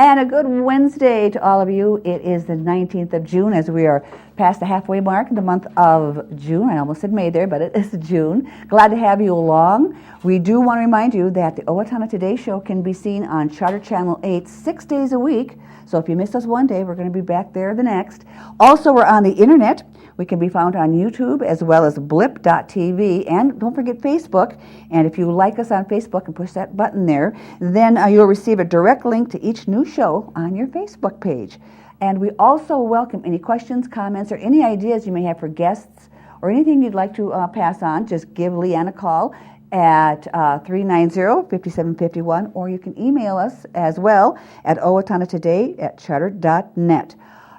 And a good Wednesday to all of you. It is the 19th of June as we are past the halfway mark in the month of June. I almost said May there, but it is June. Glad to have you along. We do want to remind you that the Owatonna Today Show can be seen on Charter Channel 8 6 days a week. So if you missed us one day, we're going to be back there the next. Also, we're on the internet. We can be found on YouTube as well as blip.tv, and don't forget Facebook. And if you like us on Facebook and push that button there, then you'll receive a direct link to each new show on your Facebook page. And we also welcome any questions, comments, or any ideas you may have for guests or anything you'd like to pass on. Just give Leanne a call at 390-5751, or you can email us as well at owatonnatoday@charter.net.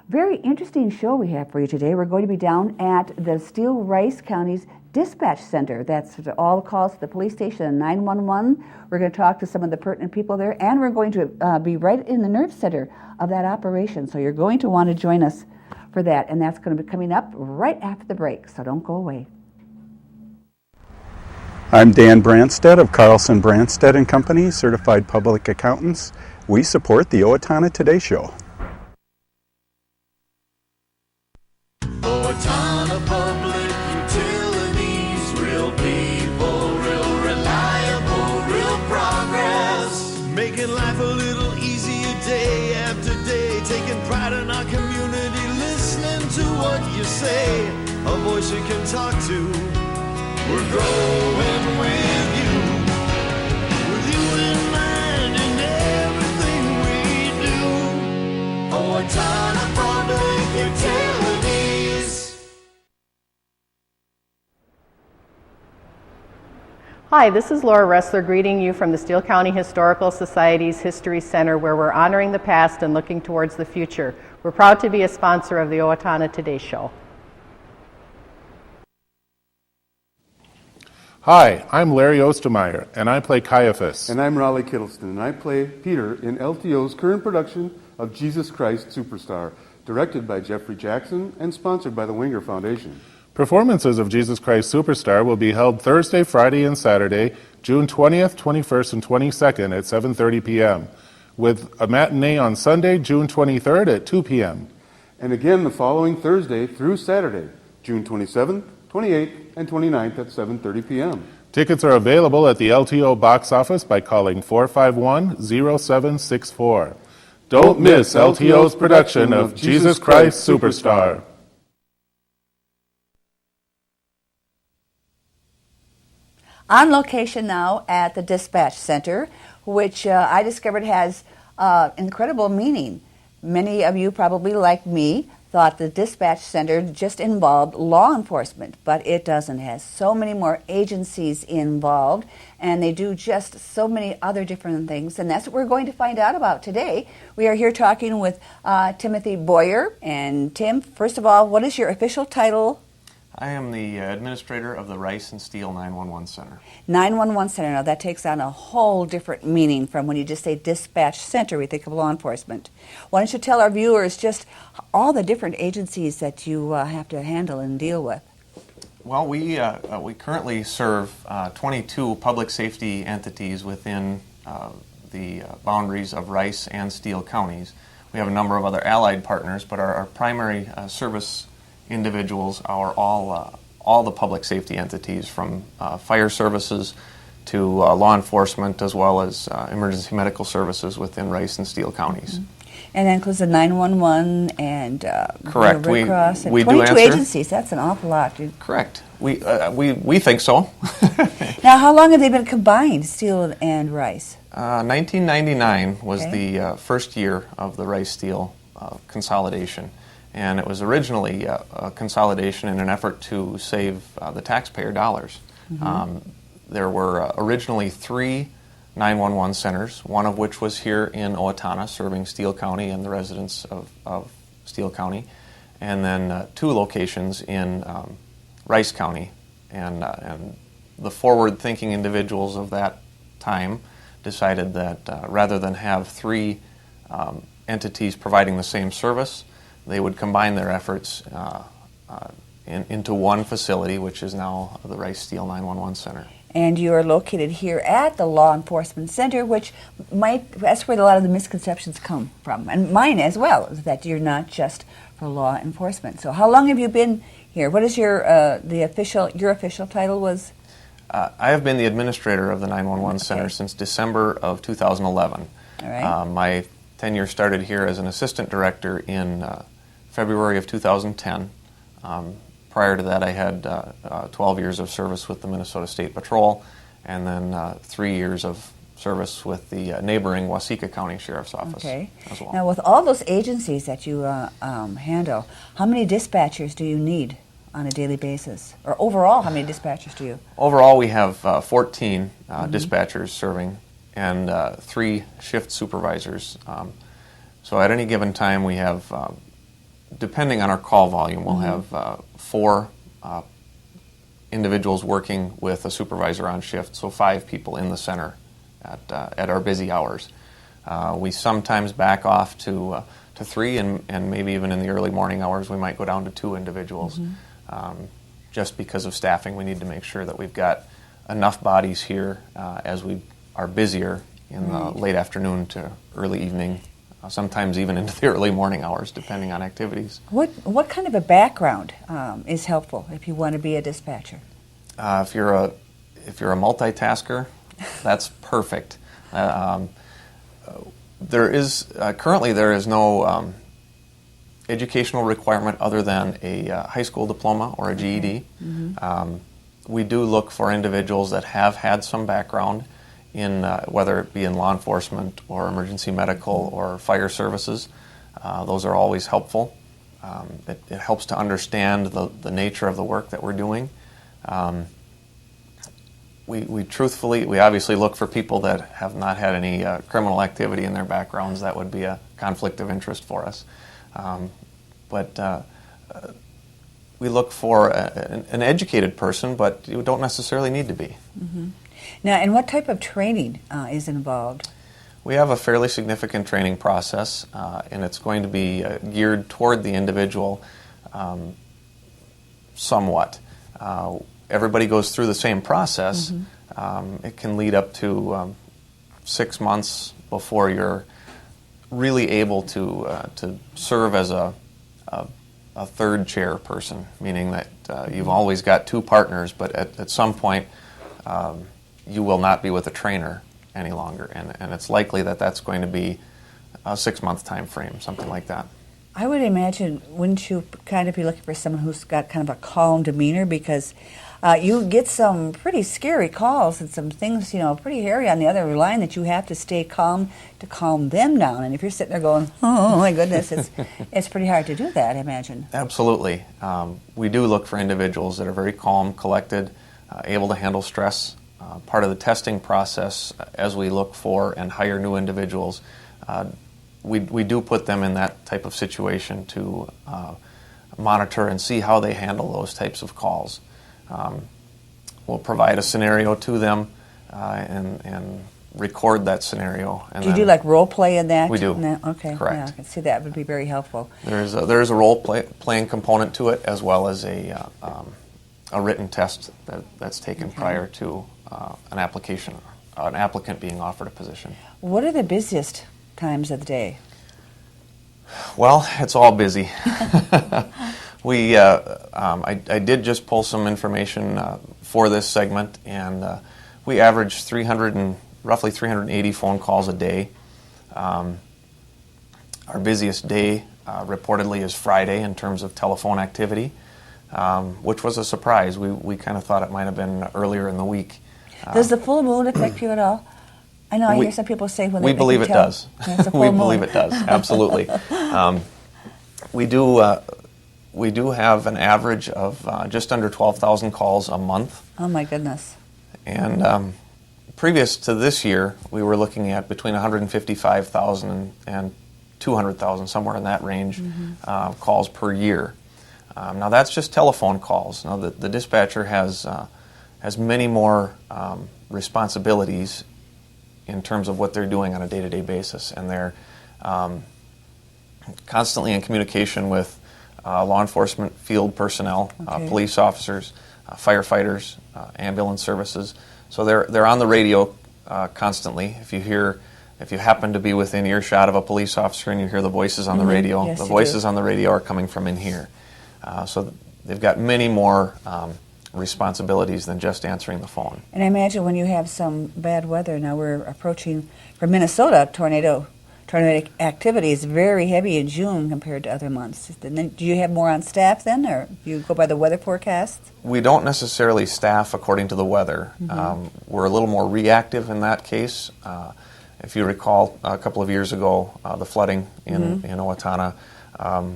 Very interesting show we have for you today. We're going to be down at the Steele Rice County's Dispatch Center. That's all the calls to the police station and 911. We're going to talk to some of the pertinent people there, and we're going to be right in the nerve center of that operation. So you're going to want to join us for that, and that's going to be coming up right after the break, so don't go away. I'm Dan Branstad of Carlson Branstad and Company, Certified Public Accountants. We support the Owatonna Today Show. Owatonna Public Utilities, real people, real reliable, real progress. Making life a little easier day after day, taking pride in our community, listening to what you say, a voice you can talk to. We're growing with you in mind in everything we do. Owatonna Public Utilities. Hi, this is Laura Ressler greeting you from the Steele County Historical Society's History Center, where we're honoring the past and looking towards the future. We're proud to be a sponsor of the Owatonna Today Show. Hi, I'm Larry Ostermeyer, and I play Caiaphas. And I'm Raleigh Kittleston, and I play Peter in LTO's current production of Jesus Christ Superstar, directed by Jeffrey Jackson and sponsored by the Winger Foundation. Performances of Jesus Christ Superstar will be held Thursday, Friday, and Saturday, June 20th, 21st, and 22nd at 7:30 p.m., with a matinee on Sunday, June 23rd at 2 p.m. And again the following Thursday through Saturday, June 27th, 28th, and 29th at 7:30 p.m. Tickets are available at the LTO box office by calling 451-0764. Don't miss LTO's production of Jesus Christ Superstar. On location now at the Dispatch Center, which I discovered has incredible meaning. Many of you probably, like me, thought the Dispatch Center just involved law enforcement, but it doesn't. It has so many more agencies involved, and they do just so many other different things, and that's what we're going to find out about today. We are here talking with Timothy Boyer. And Tim, first of all, what is your official title? I am the administrator of the Rice-Steele 911 Center. 911 Center. Now that takes on a whole different meaning from when you just say Dispatch Center, we think of law enforcement. Why don't you tell our viewers just all the different agencies that you have to handle and deal with? Well, we currently serve 22 public safety entities within the boundaries of Rice and Steele counties. We have a number of other allied partners, but our primary service individuals are all the public safety entities, from fire services to law enforcement, as well as emergency medical services within Rice and Steele counties. Mm-hmm. And that includes the 911 and correct. Red Cross and we 22 agencies. That's an awful lot. Correct. We think so. Now, how long have they been combined, Steele and Rice? 1999 was the first year of the Rice-Steele consolidation. And it was originally a consolidation in an effort to save the taxpayer dollars. Mm-hmm. There were originally 3 911 centers, one of which was here in Owatonna, serving Steele County and the residents of Steele County, and then 2 locations in Rice County. And the forward-thinking individuals of that time decided that rather than have 3 entities providing the same service, they would combine their efforts into one facility, which is now the Rice-Steele 911 Center. And you're located here at the Law Enforcement Center, which that's where a lot of the misconceptions come from, and mine as well, is that you're not just for law enforcement. So how long have you been here? What is your official title was? I have been the administrator of the 911 Center since December of 2011. All right. My tenure started here as an assistant director in February of 2010. Prior to that, I had 12 years of service with the Minnesota State Patrol, and then 3 years of service with the neighboring Waseca County Sheriff's Office as well. Now, with all those agencies that you handle, how many dispatchers do you need on a daily basis? Or overall, how many dispatchers do you? Overall, we have 14 dispatchers serving and 3 shift supervisors. So at any given time, we have, depending on our call volume, we'll have 4 individuals working with a supervisor on shift, so 5 people in the center at our busy hours. We sometimes back off to 3, and maybe even in the early morning hours we might go down to 2 individuals. Just because of staffing, we need to make sure that we've got enough bodies here as we are busier in the late afternoon to early evening, sometimes even into the early morning hours, depending on activities. What kind of a background is helpful if you want to be a dispatcher? If you're a multitasker, that's perfect. Currently there is no educational requirement other than a high school diploma or a GED. We do look for individuals that have had some background in whether it be in law enforcement or emergency medical or fire services. Those are always helpful. It helps to understand the nature of the work that we're doing. We obviously look for people that have not had any criminal activity in their backgrounds. That would be a conflict of interest for us. But we look for an educated person, but you don't necessarily need to be. Now, and what type of training is involved? We have a fairly significant training process, and it's going to be geared toward the individual somewhat. Everybody goes through the same process. It can lead up to 6 months before you're really able to serve as a third chair person, meaning that you've always got 2 partners, but at some point you will not be with a trainer any longer, and it's likely that that's going to be a 6-month time frame, something like that. I would imagine, wouldn't you kind of be looking for someone who's got kind of a calm demeanor, because you get some pretty scary calls and some things, pretty hairy on the other line that you have to stay calm to calm them down. And if you're sitting there going, oh my goodness, it's pretty hard to do that, I imagine. Absolutely. We do look for individuals that are very calm, collected, able to handle stress. Part of the testing process as we look for and hire new individuals, we do put them in that type of situation to monitor and see how they handle those types of calls. We'll provide a scenario to them and record that scenario. And do you do like role play in that? We do. Okay. Correct. Yeah, I can see that would be very helpful. There's a role playing component to it, as well as a written test that's taken prior to an applicant being offered a position. What are the busiest times of the day? Well, it's all busy. I did just pull some information for this segment, and we average roughly 380 phone calls a day. Our busiest day reportedly is Friday in terms of telephone activity, which was a surprise. We kind of thought it might have been earlier in the week. Does the full moon affect you at all? I know I hear some people say when we they believe it tell does. It's a full We moon. believe it does. Absolutely. We do have an average of just under 12,000 calls a month. Oh my goodness. And previous to this year, we were looking at between 155,000 and 200,000, somewhere in that range, calls per year. Now that's just telephone calls. Now the dispatcher has many more responsibilities in terms of what they're doing on a day-to-day basis, and they're constantly in communication with law enforcement field personnel, police officers, firefighters, ambulance services. So they're on the radio constantly. If you happen to be within earshot of a police officer and you hear the voices on the radio, Yes, the you voices do. on the radio are coming from in here. So they've got many more responsibilities than just answering the phone. And I imagine when you have some bad weather, now we're approaching, for Minnesota, tornado activity is very heavy in June compared to other months. Do you have more on staff then, or do you go by the weather forecast? We don't necessarily staff according to the weather. We're a little more reactive in that case. If you recall, a couple of years ago, the flooding in Owatonna,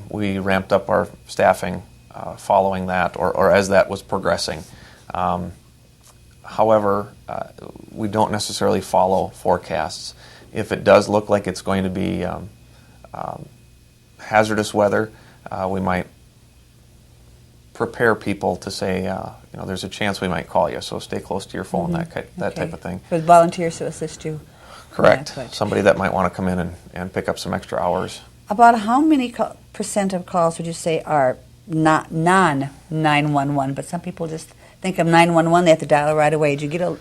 we ramped up our staffing following that, or as that was progressing. However, we don't necessarily follow forecasts. If it does look like it's going to be hazardous weather, we might prepare people to say, there's a chance we might call you, so stay close to your phone, that type of thing. With volunteers to assist you? Correct. Yeah, but Somebody that might want to come in and pick up some extra hours. about how many percent of calls would you say are not non-911, but some people just think of 911, they have to dial right away. Do you get a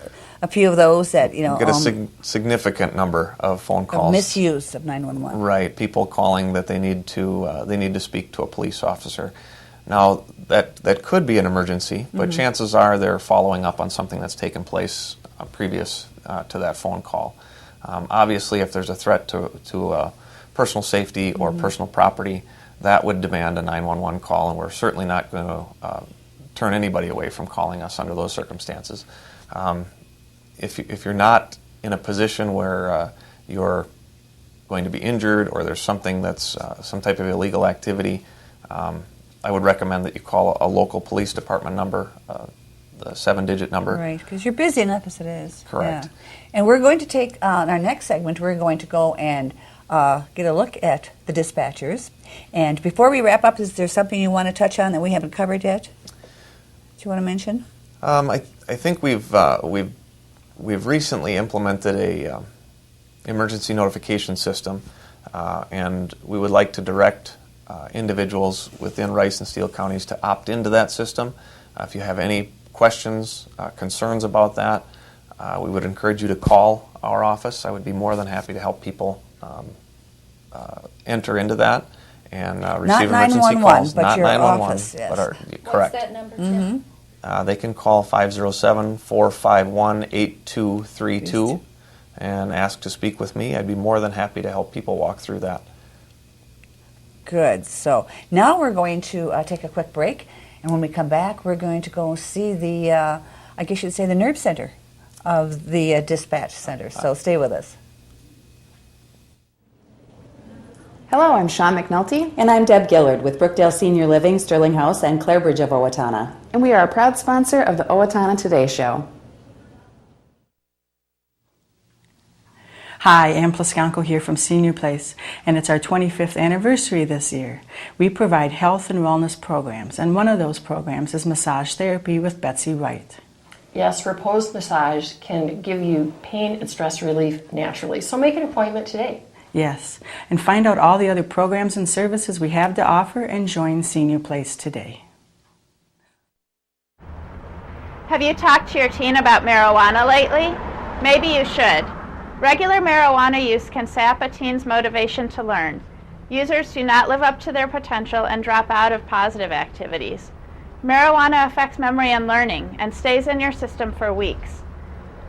few of those that, Get a significant number of phone calls. of misuse of 911? Right, people calling that they need to speak to a police officer. Now, that could be an emergency, but chances are they're following up on something that's taken place previous to that phone call. Obviously, if there's a threat to personal safety or personal property, that would demand a 911 call, and we're certainly not going to turn anybody away from calling us under those circumstances. If you're not in a position where you're going to be injured or there's something that's some type of illegal activity, I would recommend that you call a local police department number, the 7-digit number. Right, because you're busy enough as it is. Correct. Yeah. And we're going to take, in our next segment, we're going to go and get a look at the dispatchers. And before we wrap up, is there something you want to touch on that we haven't covered yet? Do you want to mention? I think we've recently implemented a emergency notification system, and we would like to direct individuals within Rice and Steele counties to opt into that system. If you have any questions, concerns about that, we would encourage you to call our office. I would be more than happy to help people enter into that and receive emergency 911, calls. but Not your 911, office, yes. but What's correct. that number, Tim? They can call 507-451-8232 and ask to speak with me. I'd be more than happy to help people walk through that. Good. So now we're going to take a quick break, and when we come back, we're going to go see the, I guess you'd say, the nerve center of the dispatch center. So stay with us. Hello, I'm Sean McNulty, And I'm Deb Gillard with Brookdale Senior Living, Sterling House, and Clarebridge of Owatonna. and we are a proud sponsor of the Owatonna Today Show. Hi, Ann Plaskanko here from Senior Place, and it's our 25th anniversary this year. We provide health and wellness programs, and one of those programs is massage therapy with Betsy Wright. Yes, Repose Massage can give you pain and stress relief naturally. So make an appointment today. Yes, and find out all the other programs and services we have to offer and join Senior Place today. Have you talked to your teen about marijuana lately? Maybe you should. Regular marijuana use can sap a teen's motivation to learn. Users do not live up to their potential and drop out of positive activities. Marijuana affects memory and learning and stays in your system for weeks.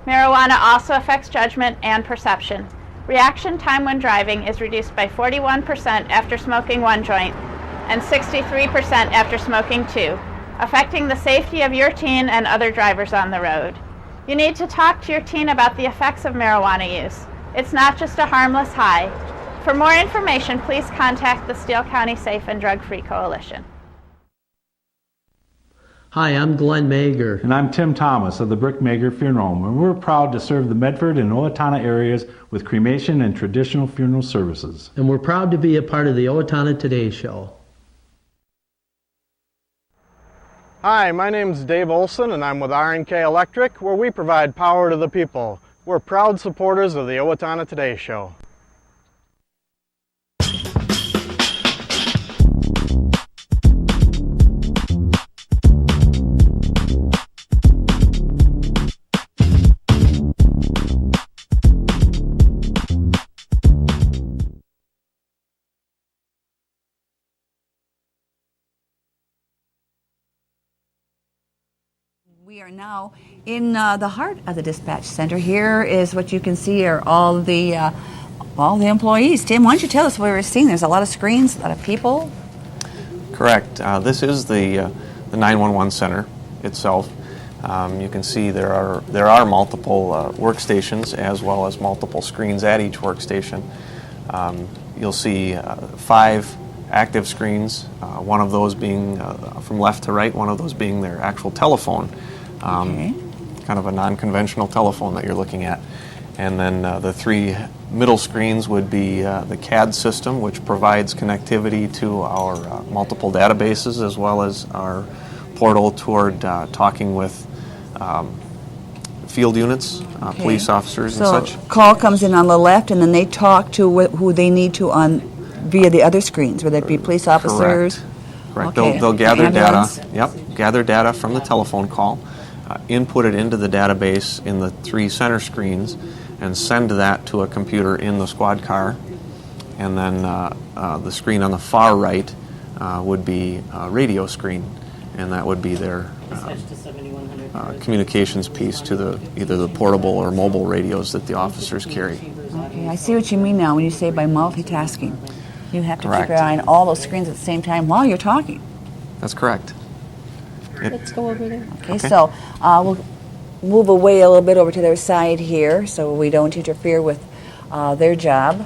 Marijuana also affects judgment and perception. Reaction time when driving is reduced by 41% after smoking 1 joint and 63% after smoking 2, affecting the safety of your teen and other drivers on the road. You need to talk to your teen about the effects of marijuana use. It's not just a harmless high. For more information, please contact the Steele County Safe and Drug-Free Coalition. Hi, I'm Glenn Mager. And I'm Tim Thomas of the Brick Mager Funeral Home, and we're proud to serve the Medford and Owatonna areas with cremation and traditional funeral services. And we're proud to be a part of the Owatonna Today Show. Hi, my name is Dave Olson, and I'm with R&K Electric, where we provide power to the people. We're proud supporters of the Owatonna Today Show. are now in the heart of the dispatch center. Here is what you can see are all the employees. Tim, why don't you tell us what we're seeing? There's a lot of screens, a lot of people. Correct. This is the 911 center itself. You can see there are multiple workstations as well as multiple screens at each workstation. You'll see 5 active screens, one of those being from left to right, one of those being their actual telephone, kind of a non-conventional telephone that you're looking at. And then the 3 middle screens would be the CAD system, which provides connectivity to our multiple databases as well as our portal toward talking with field units, police officers and such. So call comes in on the left, and then they talk to who they need to via the other screens, whether it be police officers. Correct. Okay. They'll gather Ambulance. data. Yep. Gather data from the telephone call, input it into the database in the 3 center screens, and send that to a computer in the squad car. And then the screen on the far right would be a radio screen, and that would be their communications piece to either the portable or mobile radios that the officers carry. Okay, I see what you mean now when you say by multitasking. You have to Correct. keep your eye on all those screens at the same time while you're talking. That's correct. Let's go over there. Okay, so we'll move away a little bit over to their side here so we don't interfere with their job.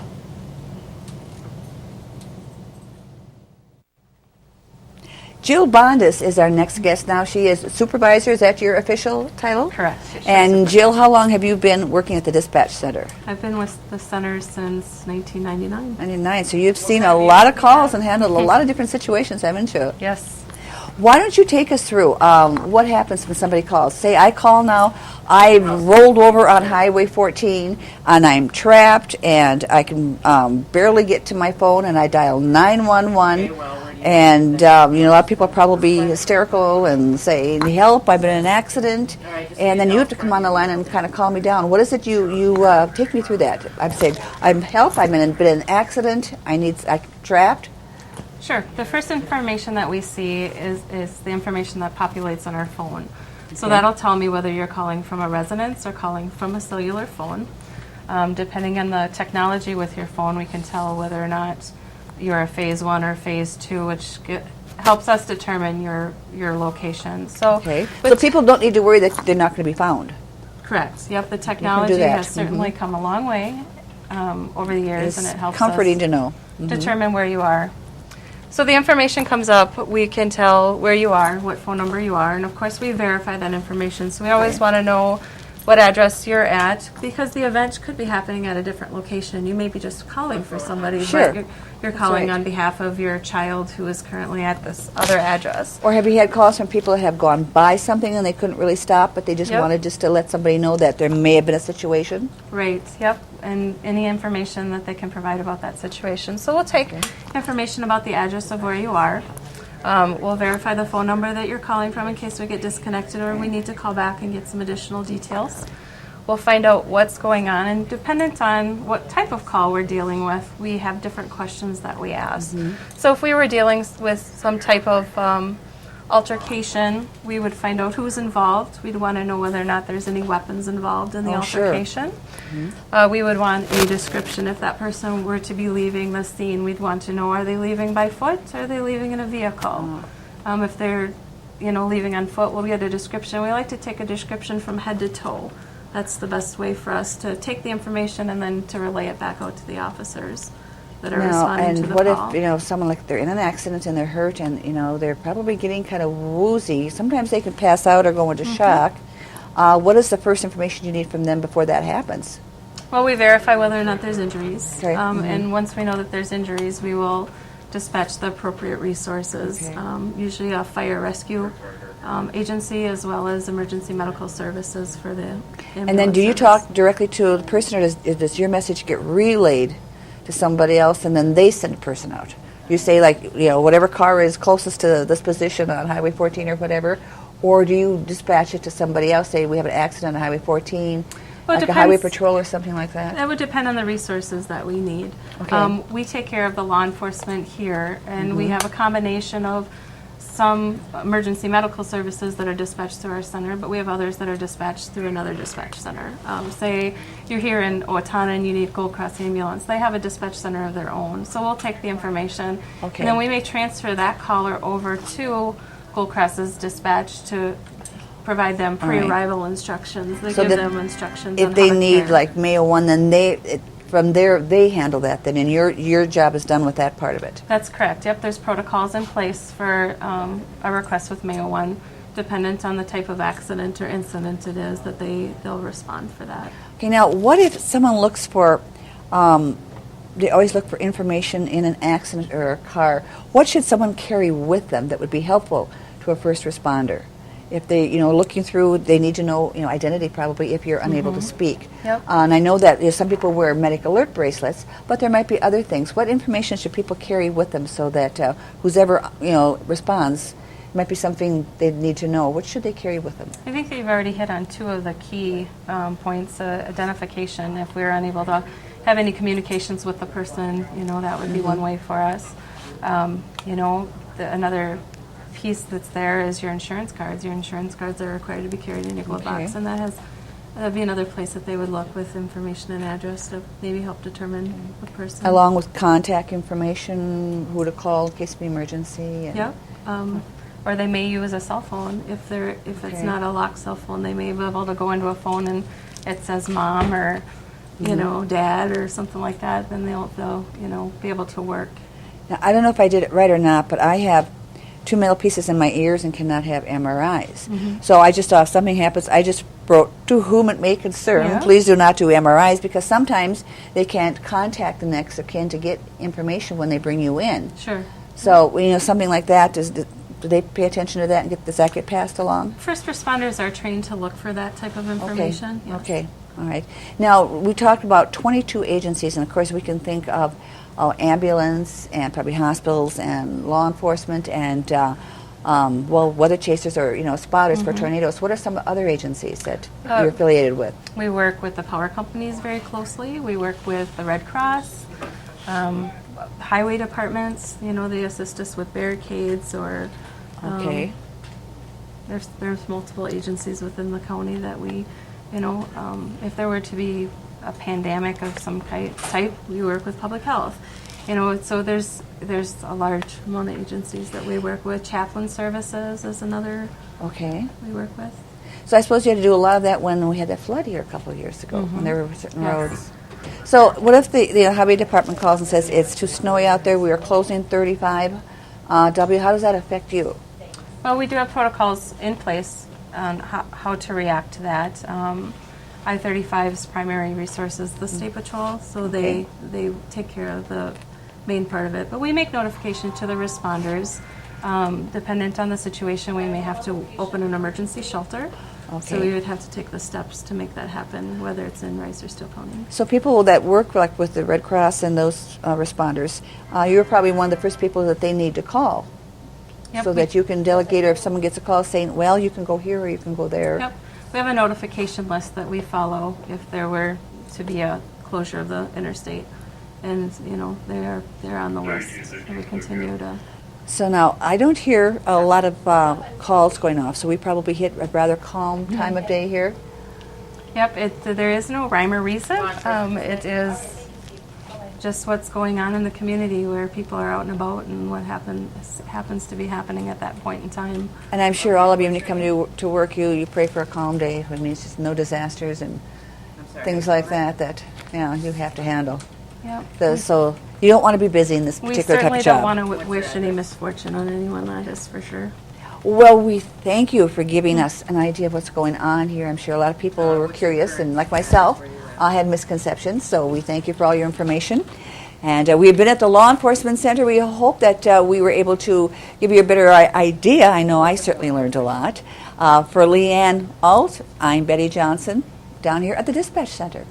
Jill Bordhus is our next guest now. She is supervisor. Is that your official title? Correct. And Jill, how long have you been working at the dispatch center? I've been with the center since 1999. 99. So you've seen a lot of calls and handled a lot of different situations, haven't you? Yes. Why don't you take us through what happens when somebody calls? Say I call now, I rolled over on Highway 14 and I'm trapped and I can barely get to my phone and I dial 911 and a lot of people are probably hysterical and say, help, I've been in an accident, and then you have to come on the line and kind of calm me down. What is it you take me through that? I'm saying, I'm been in an accident, I'm trapped. Sure. The first information that we see is the information that populates on our phone. So that'll tell me whether you're calling from a residence or calling from a cellular phone. Depending on the technology with your phone, we can tell whether or not you're a phase 1 or phase 2, which helps us determine your location. So people don't need to worry that they're not going to be found. Correct. Yep. The technology has certainly come a long way over the years, and it helps comforting us to know. determine where you are. So the information comes up, we can tell where you are, what phone number you are, and of course we verify that information. So we always want to know what address you're at, because the event could be happening at a different location. You may be just calling for somebody, but you're calling on behalf of your child who is currently at this other address. Or have you had calls from people that have gone by something and they couldn't really stop, but they just wanted just to let somebody know that there may have been a situation? Right, yep, and any information that they can provide about that situation. So we'll take information about the address of where you are. We'll verify the phone number that you're calling from in case we get disconnected or we need to call back and get some additional details. We'll find out what's going on, and dependent on what type of call we're dealing with, we have different questions that we ask. So if we were dealing with some type of altercation, we would find out who's involved. We'd want to know whether or not there's any weapons involved in the altercation. We would want a description if that person were to be leaving the scene. We'd want to know, are they leaving by foot or are they leaving in a vehicle? If they're leaving on foot, we'll get a description. We like to take a description from head to toe. That's the best way for us to take the information and then to relay it back out to the officers that are responding to the call. And what if someone they're in an accident and they're hurt and they're probably getting kind of woozy? Sometimes they can pass out or go into shock. What is the first information you need from them before that happens? Well, we verify whether or not there's injuries, and once we know that there's injuries, we will dispatch the appropriate resources. Usually a fire rescue agency as well as emergency medical services for the ambulance. And then do you talk directly to the person, or does your message get relayed to somebody else and then they send a person out? You say whatever car is closest to this position on Highway 14 or whatever, or do you dispatch it to somebody else, say we have an accident on Highway 14, like a highway patrol or something like that? That would depend on the resources that we need. We take care of the law enforcement here, and we have a combination of some emergency medical services that are dispatched through our center, but we have others that are dispatched through another dispatch center. Say you're here in Owatonna and you need Gold Cross ambulance, they have a dispatch center of their own. So we'll take the information, Okay. and then we may transfer that caller over to Gold Cross's dispatch to provide them All right. pre-arrival instructions. They So give that them instructions if on they how to need care. like Mayo 1, then from there they handle that then, and your job is done with that part of it. That's correct. Yep, there's protocols in place for a request with Mayo 1, dependent on the type of accident or incident it is that they'll respond for that. Okay, now what if someone looks for, they always look for information in an accident or a car. What should someone carry with them that would be helpful to a first responder? If they, looking through, they need to know, identity probably if you're unable to speak. Yep. And I know that some people wear medic alert bracelets, but there might be other things. What information should people carry with them so that whoever, responds, it might be something they need to know. What should they carry with them? I think that you've already hit on two of the key points. Identification. If we're unable to have any communications with the person, that would be one way for us. Another piece that's there is your insurance cards. Your insurance cards are required to be carried in your glove box, and that'd be another place that they would look with information and address to maybe help determine the person. Along with contact information, who to call in case of emergency. And Yep. Or they may use a cell phone if it's not a locked cell phone. They may be able to go into a phone and it says mom or dad or something like that. Then they'll be able to work. Now, I don't know if I did it right or not, but I have 2 metal pieces in my ears and cannot have MRIs. So I just thought if something happens, I just wrote, to whom it may concern, Yeah. please do not do MRIs, because sometimes they can't contact the next of kin to get information when they bring you in. Sure. So, something like that, do they pay attention to that and does that get passed along? First responders are trained to look for that type of information. Yes. Okay, all right. Now, we talked about 22 agencies, and of course we can think of ambulance and probably hospitals and law enforcement and, weather chasers or, spotters for tornadoes. What are some other agencies that you're affiliated with? We work with the power companies very closely. We work with the Red Cross, highway departments. They assist us with barricades or. Okay. There's multiple agencies within the county that we, if there were to be a pandemic of some type, we work with public health. So there's a large amount of agencies that we work with. Chaplain services is another. Okay. We work with. So I suppose you had to do a lot of that when we had that flood here a couple of years ago, when there were certain roads. So what if the highway department calls and says it's too snowy out there, we are closing 35 W, how does that affect you? Well, we do have protocols in place on how to react to that. I-35's primary resource is the State Patrol, so they take care of the main part of it. But we make notification to the responders. Dependent on the situation, we may have to open an emergency shelter. Okay. So we would have to take the steps to make that happen, whether it's in Rice or Steele County. So people that work like with the Red Cross and those responders, you're probably one of the first people that they need to call. Yep, So that you can delegate, or if someone gets a call saying, well, you can go here or you can go there. Yep. We have a notification list that we follow if there were to be a closure of the interstate. And, they're on the list. And we continue to. So now, I don't hear a lot of calls going off, so we probably hit a rather calm time of day here. Yep, there is no rhyme or reason. It is just what's going on in the community where people are out and about and what happens to be happening at that point in time. And I'm sure all of you, when you come to work, you pray for a calm day. I mean, it's just no disasters and things like that you have to handle. Yep. So you don't want to be busy in this particular type of job. We certainly don't want to wish any misfortune on anyone, that is for sure. Well, we thank you for giving us an idea of what's going on here. I'm sure a lot of people were curious, and like myself, I had misconceptions, so we thank you for all your information. And we've been at the Law Enforcement Center. We hope that we were able to give you a better idea. I know I certainly learned a lot. For Leanne Alt, I'm Betty Johnson, down here at the Dispatch Center.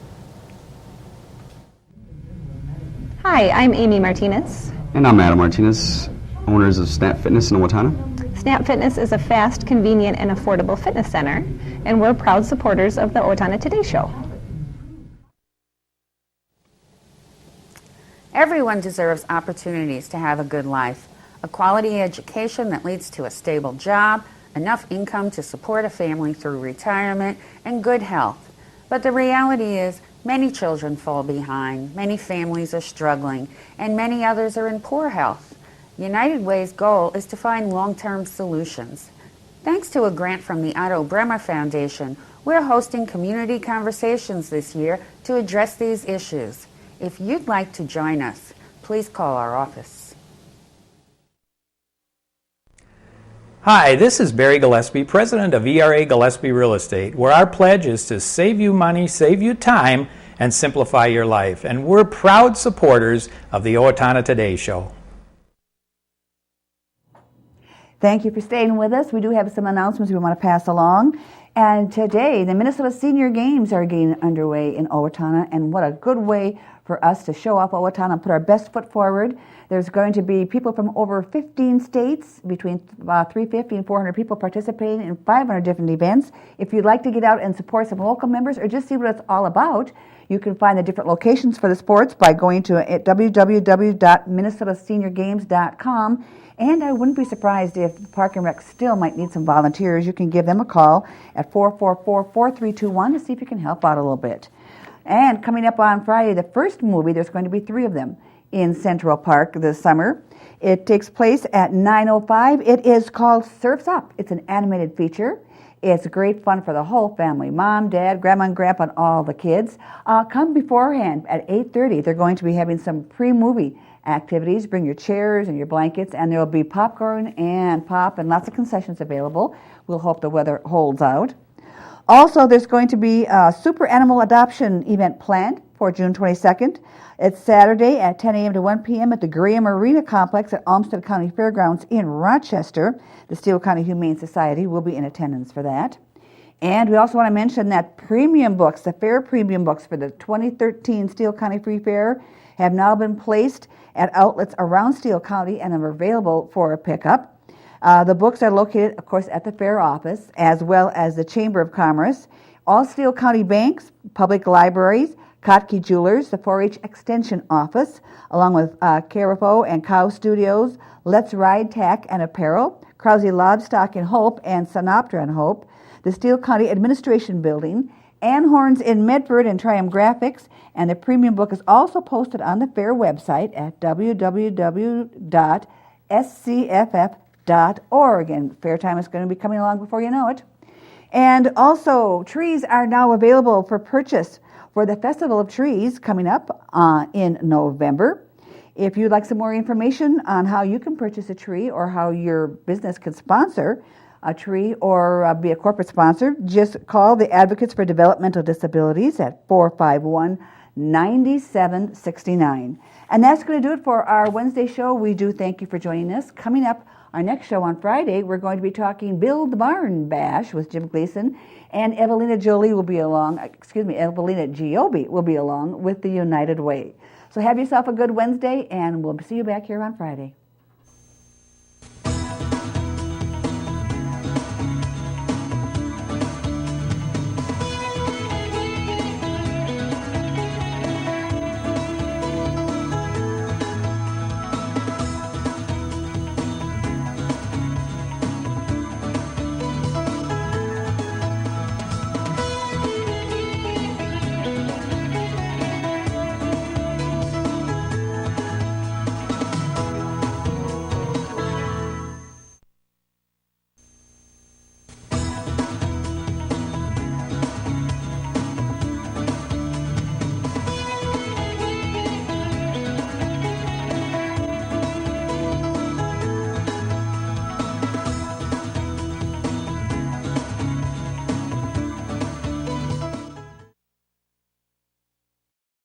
Hi, I'm Amy Martinez. And I'm Adam Martinez, owners of Snap Fitness in Owatonna. Snap Fitness is a fast, convenient, and affordable fitness center, and we're proud supporters of the Owatonna Today Show. Everyone deserves opportunities to have a good life. a quality education that leads to a stable job, enough income to support a family through retirement, and good health. But the reality is, many children fall behind, many families are struggling, and many others are in poor health. United Way's goal is to find long-term solutions. Thanks to a grant from the Otto Bremer Foundation, we're hosting community conversations this year to address these issues. If you'd like to join us, please call our office. Hi, this is Barry Gillespie, president of ERA Gillespie Real Estate, where our pledge is to save you money, save you time, and simplify your life. And we're proud supporters of the Owatonna Today Show. Thank you for staying with us. We do have some announcements we want to pass along. And today, the Minnesota Senior Games are getting underway in Owatonna, and what a good way for us to show off Owatonna and put our best foot forward. There's going to be people from over 15 states, between 350 and 400 people participating in 500 different events. If you'd like to get out and support some local members or just see what it's all about, you can find the different locations for the sports by going to www.minnesotaseniorgames.com. And I wouldn't be surprised if Park and Rec still might need some volunteers. You can give them a call at 444-4321 to see if you can help out a little bit. And coming up on Friday, the first movie, there's going to be 3 of them in Central Park this summer. It takes place at 9:05. It is called Surf's Up. It's an animated feature. It's great fun for the whole family, mom, dad, grandma and grandpa, and all the kids. Come beforehand at 8:30. They're going to be having some pre-movie activities. Bring your chairs and your blankets, and there will be popcorn and pop and lots of concessions available. We'll hope the weather holds out. Also, there's going to be a super animal adoption event planned for June 22nd. It's Saturday at 10 a.m. to 1 p.m. at the Graham Arena Complex at Olmsted County Fairgrounds in Rochester. The Steele County Humane Society will be in attendance for that. And we also want to mention that premium books, the fair premium books for the 2013 Steele County Free Fair, have now been placed at outlets around Steele County and are available for a pickup. The books are located, of course, at the fair office, as well as the Chamber of Commerce, all Steele County banks, public libraries, Kotke Jewelers, the 4-H Extension Office, along with Carafo and Cow Studios, Let's Ride Tack and Apparel, Krause Livestock in Hope and Synoptra in Hope, the Steele County Administration Building, Ann Horns in Medford and Triumph Graphics, and the premium book is also posted on the fair website at www.scff.org. And fair time is going to be coming along before you know it. And also, trees are now available for purchase for the Festival of Trees coming up in November. If you'd like some more information on how you can purchase a tree or how your business can sponsor a tree or be a corporate sponsor, just call the Advocates for Developmental Disabilities at 451-9769. And that's going to do it for our Wednesday show. We do thank you for joining us. Coming up, our next show on Friday, we're going to be talking Build the Barn Bash with Jim Gleason, and Evelina Giobi will be along with the United Way. So have yourself a good Wednesday, and we'll see you back here on Friday.